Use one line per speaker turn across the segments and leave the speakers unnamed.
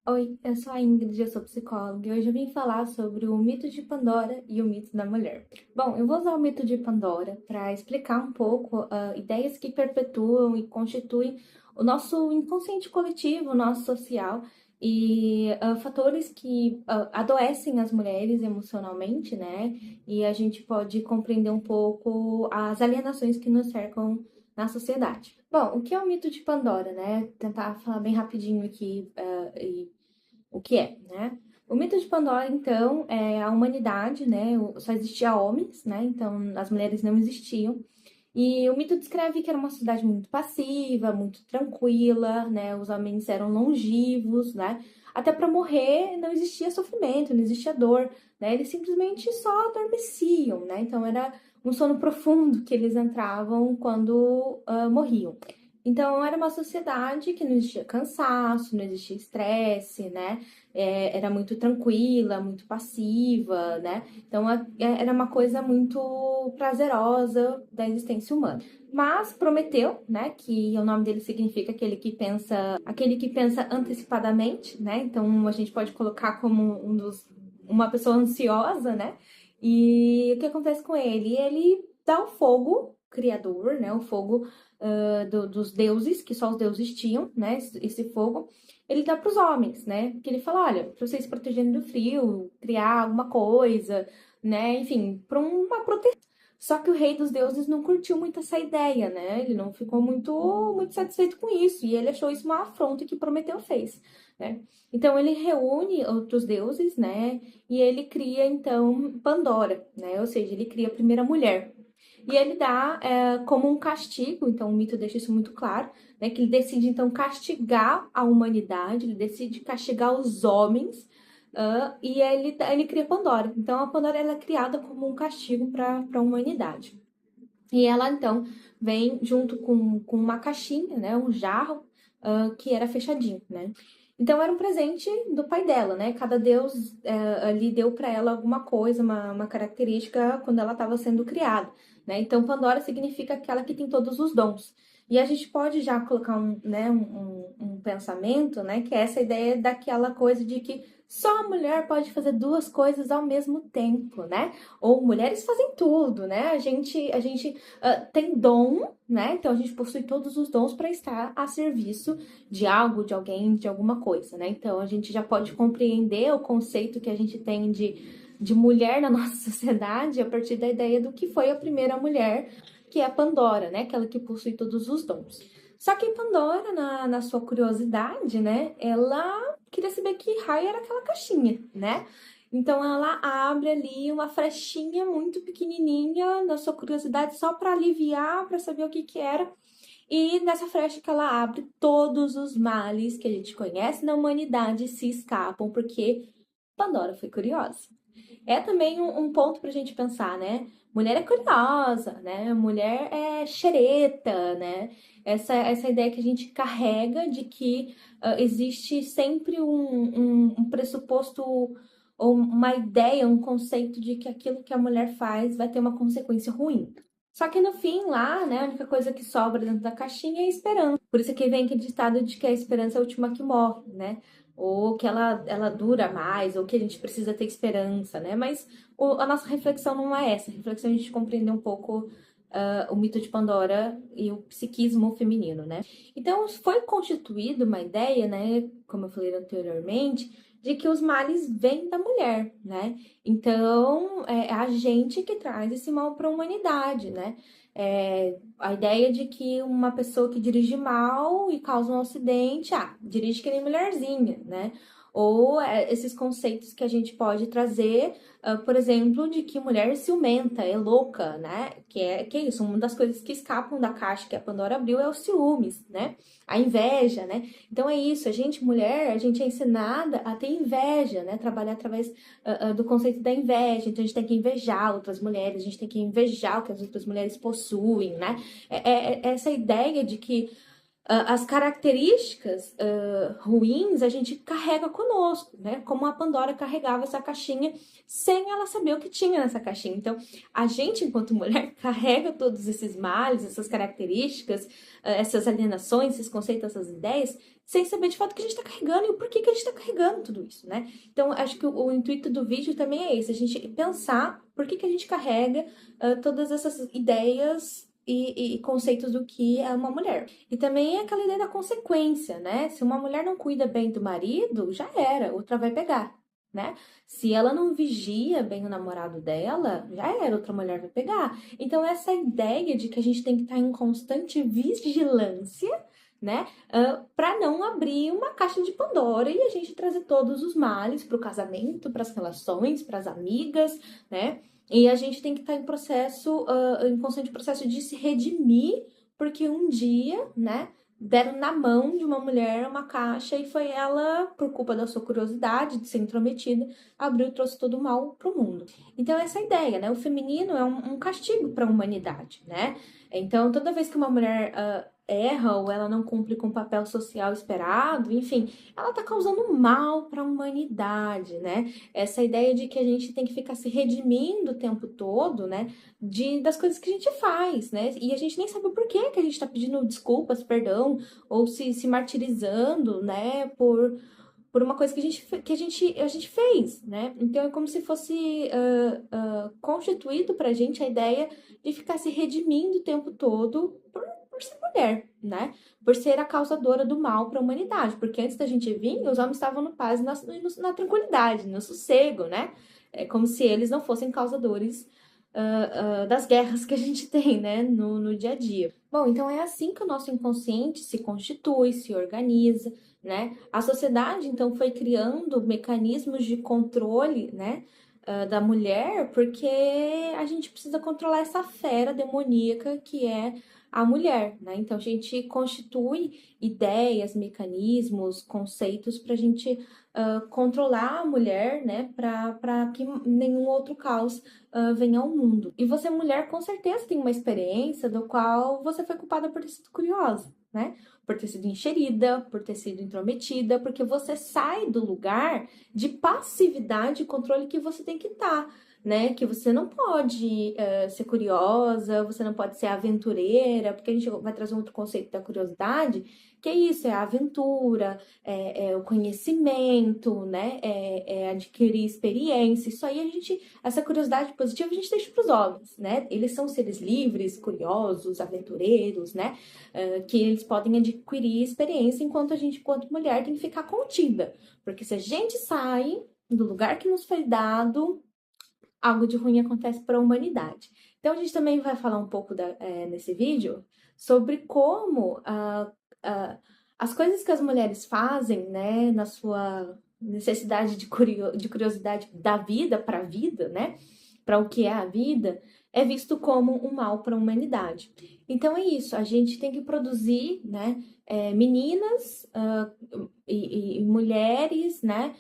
Oi, eu sou a Ingrid, eu sou psicóloga e hoje eu vim falar sobre o mito de Pandora e o mito da mulher. Bom, eu vou usar o mito de Pandora para explicar um pouco ideias que perpetuam e constituem o nosso inconsciente coletivo, o nosso social e fatores que adoecem as mulheres emocionalmente, né? E a gente pode compreender um pouco as alienações que nos cercam na sociedade. Bom, o que é o mito de Pandora, né? Tentar falar bem rapidinho aqui e o que é, né? O mito de Pandora, então, é a humanidade, né? Só existia homens, né? Então, as mulheres não existiam. E o mito descreve que era uma sociedade muito passiva, muito tranquila, né? Os homens eram longevos, né? Até para morrer não existia sofrimento, não existia dor, né? Eles simplesmente só adormeciam, né? Então era um sono profundo que eles entravam quando morriam. Então, era uma sociedade que não existia cansaço, não existia estresse, né? Era muito tranquila, muito passiva, né? Então, era uma coisa muito prazerosa da existência humana. Mas Prometeu, né? Que o nome dele significa aquele que pensa antecipadamente, né? Então, a gente pode colocar como uma pessoa ansiosa, né? E o que acontece com ele? Ele dá o fogo criador, né? O fogo dos deuses, que só os deuses tinham, né? Esse fogo, ele dá para os homens, né? Que ele fala, olha, para vocês se protegerem do frio, criar alguma coisa, né? Enfim, para uma proteção. Só que o rei dos deuses não curtiu muito essa ideia, né? Ele não ficou muito satisfeito com isso e ele achou isso uma afronta que Prometeu fez, né? Então ele reúne outros deuses, né? E ele cria então Pandora, né? Ou seja, ele cria a primeira mulher, e ele dá como um castigo, então o mito deixa isso muito claro, né, que ele decide então castigar a humanidade, ele decide castigar os homens, e ele cria Pandora. Então a Pandora ela é criada como um castigo para a humanidade. E ela então vem junto com uma caixinha, né, um jarro, que era fechadinho, né? Então era um presente do pai dela, né? Cada deus ali deu para ela alguma coisa, uma característica quando ela estava sendo criada, né? Então Pandora significa aquela que tem todos os dons. E a gente pode já colocar um pensamento, né? Que é essa ideia daquela coisa de que só a mulher pode fazer duas coisas ao mesmo tempo, né? Ou mulheres fazem tudo, né? A gente tem dom, né? Então a gente possui todos os dons para estar a serviço de algo, de alguém, de alguma coisa, né? Então a gente já pode compreender o conceito que a gente tem de mulher na nossa sociedade a partir da ideia do que foi a primeira mulher, que é a Pandora, né? Aquela que possui todos os dons. Só que Pandora, na sua curiosidade, né? Ela queria saber que raio era aquela caixinha, né? Então ela abre ali uma frechinha muito pequenininha na sua curiosidade só para aliviar, para saber o que que era. E nessa frecha que ela abre, todos os males que a gente conhece na humanidade se escapam, porque Pandora foi curiosa. É também um ponto pra gente pensar, né? Mulher é curiosa, né? Mulher é xereta, né? Essa ideia que a gente carrega de que existe sempre um pressuposto ou uma ideia, um conceito de que aquilo que a mulher faz vai ter uma consequência ruim. Só que no fim, lá, né, a única coisa que sobra dentro da caixinha é a esperança. Por isso que vem aquele ditado de que a esperança é a última que morre, né? Ou que ela dura mais, ou que a gente precisa ter esperança, né? Mas a nossa reflexão não é essa. A reflexão é a gente compreender um pouco o mito de Pandora e o psiquismo feminino, né? Então, foi constituída uma ideia, né, como eu falei anteriormente, de que os males vêm da mulher, né? Então, é a gente que traz esse mal para a humanidade, né? A ideia de que uma pessoa que dirige mal e causa um acidente, dirige que nem mulherzinha, né? Ou esses conceitos que a gente pode trazer, por exemplo, de que mulher ciumenta, é louca, né? Que é isso, uma das coisas que escapam da caixa que a Pandora abriu é os ciúmes, né? A inveja, né? Então é isso, a gente, mulher, a gente é ensinada a ter inveja, né? Trabalhar através do conceito da inveja. Então a gente tem que invejar outras mulheres, a gente tem que invejar o que as outras mulheres possuem, né? É essa ideia de que As características ruins a gente carrega conosco, né? Como a Pandora carregava essa caixinha sem ela saber o que tinha nessa caixinha. Então, a gente, enquanto mulher, carrega todos esses males, essas características, essas alienações, esses conceitos, essas ideias, sem saber de fato o que a gente está carregando e o porquê que a gente está carregando tudo isso, né? Então, acho que o intuito do vídeo também é esse, a gente pensar por que a gente carrega todas essas ideias e conceitos do que é uma mulher. E também é aquela ideia da consequência, né? Se uma mulher não cuida bem do marido, já era, outra vai pegar, né? Se ela não vigia bem o namorado dela, já era, outra mulher vai pegar. Então, essa ideia de que a gente tem que estar em constante vigilância, né? Para não abrir uma caixa de Pandora e a gente trazer todos os males para o casamento, para as relações, para as amigas, né? E a gente tem que estar em processo, em constante processo de se redimir, porque um dia, né, deram na mão de uma mulher uma caixa e foi ela, por culpa da sua curiosidade, de ser intrometida, abriu e trouxe todo o mal para o mundo. Então, essa ideia, né? O feminino é um castigo para a humanidade, né? Então, toda vez que uma mulher erra ou ela não cumpre com o papel social esperado, enfim, ela tá causando mal para a humanidade, né? Essa ideia de que a gente tem que ficar se redimindo o tempo todo, né? Das coisas que a gente faz, né? E a gente nem sabe o porquê que a gente tá pedindo desculpas, perdão, ou se martirizando, né? Por uma coisa que a gente fez, né? Então é como se fosse constituído pra gente a ideia de ficar se redimindo o tempo todo por ser mulher, né? Por ser a causadora do mal para a humanidade. Porque antes da gente vir, os homens estavam no paz, na tranquilidade, no sossego, né? É como se eles não fossem causadores das guerras que a gente tem, né? No dia a dia. Bom, então é assim que o nosso inconsciente se constitui, se organiza, né? A sociedade, então, foi criando mecanismos de controle, né? Da mulher, porque a gente precisa controlar essa fera demoníaca que é a mulher, né? Então a gente constitui ideias, mecanismos, conceitos para a gente controlar a mulher, né? Para que nenhum outro caos venha ao mundo. E você, mulher, com certeza tem uma experiência do qual você foi culpada por ter sido curiosa, né? Por ter sido enxerida, por ter sido intrometida, porque você sai do lugar de passividade e controle que você tem que estar, né? Que você não pode ser curiosa, você não pode ser aventureira, porque a gente vai trazer um outro conceito da curiosidade, que é isso, é a aventura, é o conhecimento, né? É adquirir experiência. Isso aí essa curiosidade positiva a gente deixa para os homens, né? Eles são seres livres, curiosos, aventureiros, né? Que eles podem adquirir experiência, enquanto a gente, enquanto mulher, tem que ficar contida. Porque se a gente sai do lugar que nos foi dado, algo de ruim acontece para a humanidade. Então, a gente também vai falar um pouco nesse vídeo sobre como as coisas que as mulheres fazem, né, na sua necessidade de curiosidade da vida para a vida, né, para o que é a vida, é visto como um mal para a humanidade. Então, é isso, a gente tem que produzir, né, meninas e mulheres, né,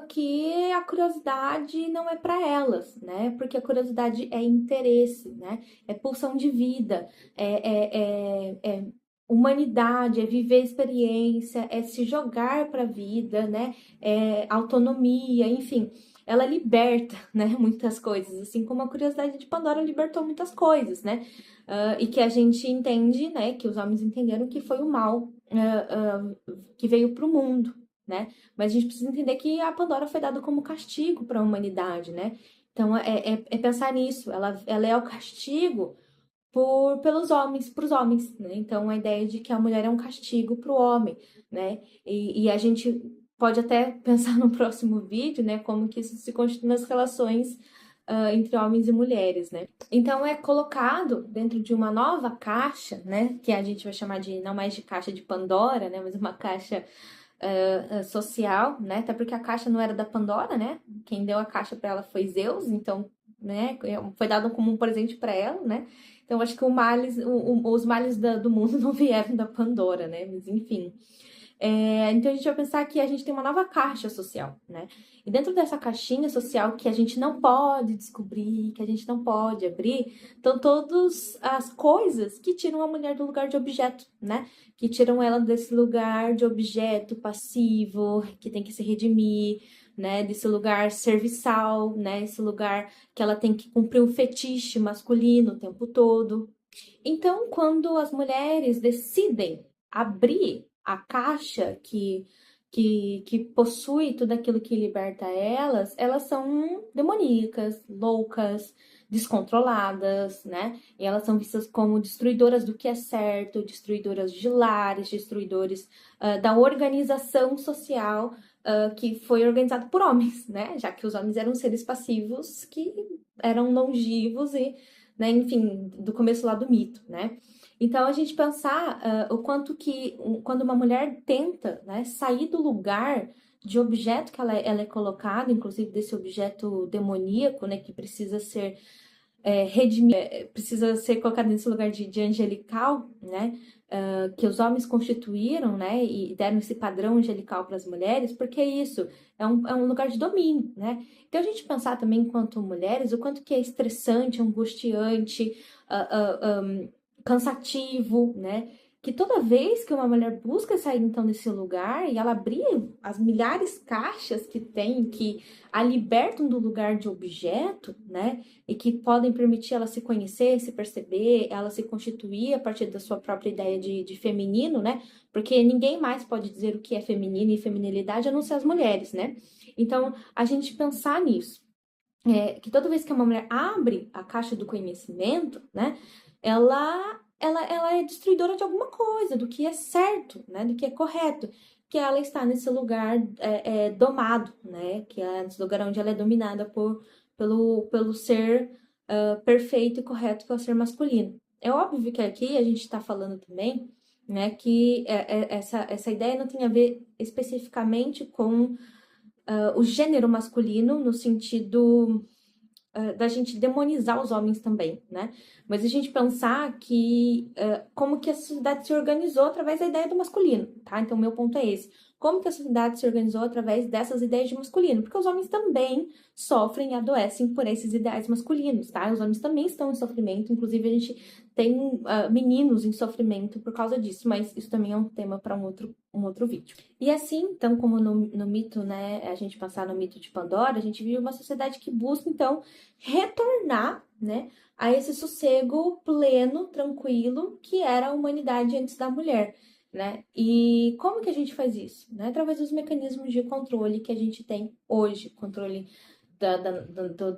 que a curiosidade não é para elas, né? Porque a curiosidade é interesse, né? É pulsão de vida, é humanidade, é viver experiência, é se jogar para a vida, né? É autonomia, enfim. Ela liberta, né, muitas coisas, assim como a curiosidade de Pandora libertou muitas coisas, né? E que a gente entende, né, que os homens entenderam que foi o mal que veio para o mundo, né? Mas a gente precisa entender que a Pandora foi dada como castigo para a humanidade, né? Então, é pensar nisso. Ela é o castigo pelos homens, para os homens, né? Então, a ideia de que a mulher é um castigo para o homem, né? E a gente pode até pensar no próximo vídeo, né? Como que isso se constitui nas relações entre homens e mulheres, né? Então, é colocado dentro de uma nova caixa, né? Que a gente vai chamar de, não mais de caixa de Pandora, né? Mas uma caixa social, né? Até porque a caixa não era da Pandora, né? Quem deu a caixa para ela foi Zeus, então, né? Foi dado como um presente para ela, né? Então, acho que os males do mundo não vieram da Pandora, né? Mas, enfim. Então a gente vai pensar que a gente tem uma nova caixa social, né? E dentro dessa caixinha social que a gente não pode descobrir, que a gente não pode abrir, estão todas as coisas que tiram a mulher do lugar de objeto, né? Que tiram ela desse lugar de objeto passivo, que tem que se redimir, né? Desse lugar serviçal, né? Esse lugar que ela tem que cumprir um fetiche masculino o tempo todo. Então, quando as mulheres decidem abrir a caixa que possui tudo aquilo que liberta elas, elas são demoníacas, loucas, descontroladas, né? E elas são vistas como destruidoras do que é certo, destruidoras de lares, destruidores da organização social que foi organizada por homens, né? Já que os homens eram seres passivos que eram longevos e, né, enfim, do começo lá do mito, né? Então, a gente pensar o quanto que, quando uma mulher tenta, né, sair do lugar de objeto que ela é colocada, inclusive desse objeto demoníaco, né, que precisa ser redimido, precisa ser colocado nesse lugar de angelical, né, que os homens constituíram, né, e deram esse padrão angelical para as mulheres, porque é isso, é um lugar de domínio, né. Então, a gente pensar também, enquanto mulheres, o quanto que é estressante, angustiante, cansativo, né? Que toda vez que uma mulher busca sair então desse lugar e ela abrir as milhares de caixas que tem, que a libertam do lugar de objeto, né? E que podem permitir ela se conhecer, se perceber, ela se constituir a partir da sua própria ideia de feminino, né? Porque ninguém mais pode dizer o que é feminino e feminilidade a não ser as mulheres, né? Então, a gente pensar nisso. Que toda vez que uma mulher abre a caixa do conhecimento, né, ela é destruidora de alguma coisa, do que é certo, né, do que é correto, que ela está nesse lugar domado, né, que é nesse lugar onde ela é dominada pelo ser perfeito e correto, que é o ser masculino. É óbvio que aqui a gente está falando também, né, que essa ideia não tem a ver especificamente com o gênero masculino, no sentido da gente demonizar os homens também, né? Mas a gente pensar que como que a sociedade se organizou através da ideia do masculino, tá? Então, meu ponto é esse. Como que a sociedade se organizou através dessas ideias de masculino? Porque os homens também sofrem e adoecem por esses ideais masculinos, tá? Os homens também estão em sofrimento, inclusive a gente tem meninos em sofrimento por causa disso, mas isso também é um tema para um outro vídeo. E assim, então, como no mito, né, a gente passar no mito de Pandora, a gente vive uma sociedade que busca, então, retornar, né, a esse sossego pleno, tranquilo, que era a humanidade antes da mulher, né? E como que a gente faz isso? Né? Através dos mecanismos de controle que a gente tem hoje, controle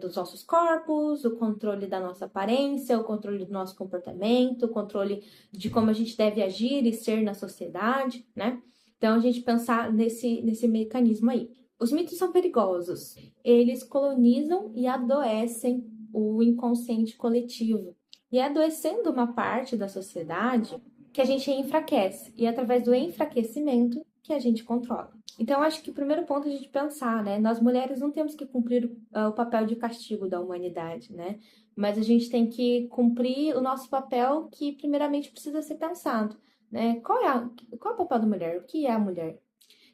dos nossos corpos, o controle da nossa aparência, o controle do nosso comportamento, o controle de como a gente deve agir e ser na sociedade, né? Então, a gente pensar nesse mecanismo aí. Os mitos são perigosos. Eles colonizam e adoecem o inconsciente coletivo. E é adoecendo uma parte da sociedade que a gente enfraquece. E é através do enfraquecimento que a gente controla. Então, acho que o primeiro ponto é a gente pensar, né? Nós mulheres não temos que cumprir o papel de castigo da humanidade, né? Mas a gente tem que cumprir o nosso papel que, primeiramente, precisa ser pensado, né? Qual é o papel da mulher? O que é a mulher?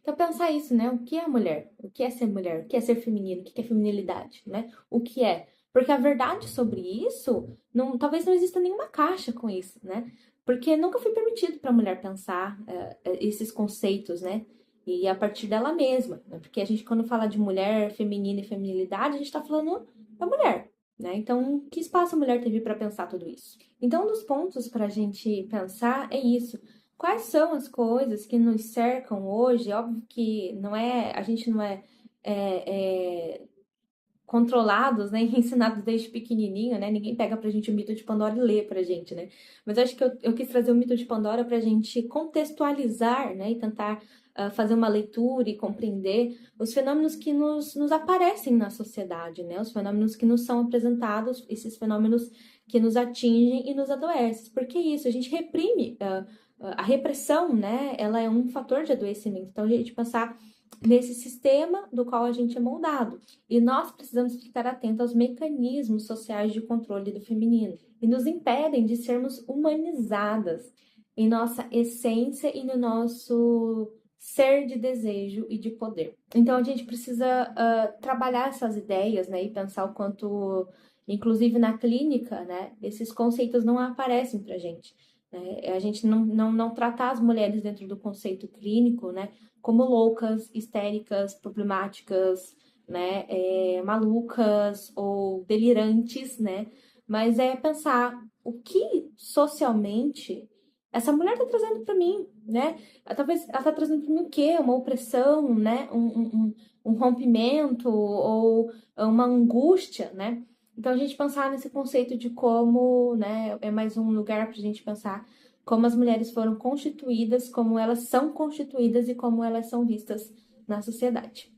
Então, pensar isso, né? O que é a mulher? O que é ser mulher? O que é ser feminino? O que é feminilidade, né? O que é? Porque a verdade sobre isso, talvez não exista nenhuma caixa com isso, né? Porque nunca foi permitido para a mulher pensar esses conceitos, né? E a partir dela mesma, né? Porque a gente, quando fala de mulher, feminina e feminilidade, a gente está falando da mulher, né? Então, que espaço a mulher teve para pensar tudo isso? Então, um dos pontos para a gente pensar é isso. Quais são as coisas que nos cercam hoje? Óbvio que a gente não controlados, né, ensinados desde pequenininho, né? Ninguém pega pra gente o mito de Pandora e lê pra gente, né? Mas acho que eu quis trazer o mito de Pandora pra gente contextualizar, né, e tentar fazer uma leitura e compreender os fenômenos que nos aparecem na sociedade, né? Os fenômenos que nos são apresentados, esses fenômenos que nos atingem e nos adoecem. Porque isso, a gente reprime, a repressão, né? Ela é um fator de adoecimento. Então, a gente pensar nesse sistema do qual a gente é moldado. E nós precisamos ficar atentos aos mecanismos sociais de controle do feminino, e nos impedem de sermos humanizadas em nossa essência e no nosso ser de desejo e de poder. Então a gente precisa trabalhar essas ideias, né, e pensar o quanto, inclusive na clínica, né, esses conceitos não aparecem pra gente. Né? A gente não tratar as mulheres dentro do conceito clínico, né, como loucas, histéricas, problemáticas, né, malucas ou delirantes, né, mas é pensar o que socialmente essa mulher está trazendo para mim, né? Talvez ela está trazendo para mim o quê? Uma opressão, né? Um rompimento ou uma angústia, né? Então a gente pensar nesse conceito de como, né? É mais um lugar para a gente pensar como as mulheres foram constituídas, como elas são constituídas e como elas são vistas na sociedade.